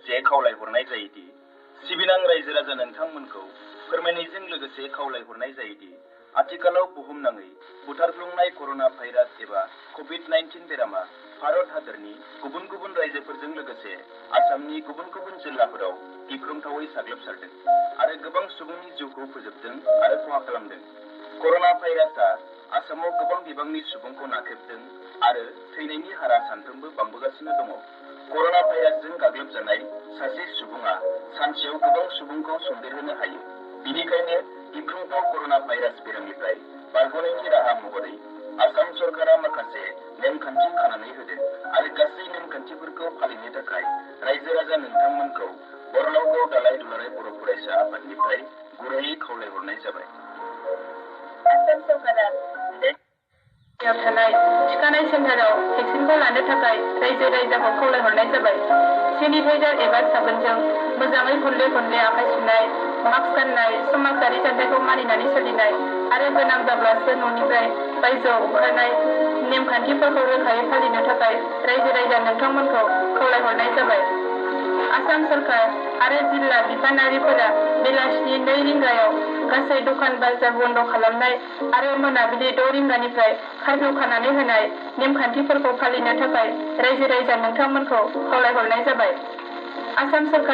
जे खावलायहरनाय जायोदि सिबिनां रायजो राजा नोंथांमोनखौ फोरमायनायजों लोगोसे खावलायहरनाय जायोदि आथिखालाव बुहुमनाङै बुथारग्लुंनाय कर'ना भाइरास एबा कभिड-19 बेरामा भारत हादरनि गुबुन गुबुन रायजोफोरजों लोगोसे आसामनि गुबुन गुबुन जिल्लाफोराव गिख्रंथावै साग्लोबसारदों आरो गोबां सुबुंनि जिउखौ फोजोबदों आरो खहा खालामदों। कर'ना भाइरासआ आसामाव गोबां बिबांनि सुबुंखौ नाख्रेबदों आरो थैनायनि हारा सानफ्रोमबो बांबोगासिनो दङ। कर'ना भाइरासजों गाग्लोबजानाय सासे सुबुङा सानसेयाव गोबां सुबुंखौ सन्देरहोनो हायो। बेनिखायनो गिख्रंथाव कर'ना भाइरास बेरामनिफ्राय बारग'नायनि राहा महरै आसाम सरकारा माखासे नेमखान्थि खानानै होदों आरो गासै नेमखान्थिफोरखौ फालिनो थाखाय रायजो राजा नोंथांमोनखौ बरलावगाव दालाय दुलाराय बर' फरायसा आफादनिफ्राय गुरैयै खावलायहरनाय जाबाय। आसाम सरकारा थानाय थिखानाय सेन्टाराव भेक्सिनखौ लानो थाखाय रायजो राजाखौ खावलायहरनाय जाबाय। सेनिटाइजार एबा साबोनजों मोजाङै खनले खनले आखाइ सुनाय, मास्क गाननाय, समाजारि जानथायखौ मानिनानै सोलिनाय आरो गोनां जाब्लासो न'निफ्राय बायजोआव ओंखारनाय नेमखान्थिफोरखौ रोखायै फालिनो थाखाय रायजो राजा नोंथांमोनखौ खावलायहरनाय जाबाय। आसाम सरकार आरो जिल्ला बिफानारिफोरा बेलासिनि 2 रिंगायाव गासै दखान बाजार बन्द खालामनाय आरो मोनाबिलि 6 रिंगानिफ्राय खारफिउ खानानै होनाय नेमखान्थिफोरखौ फालिनो थाखाय रायजो राजा नोंथांमोनखौ खावलायहरनाय जाबाय। आसाम सरकार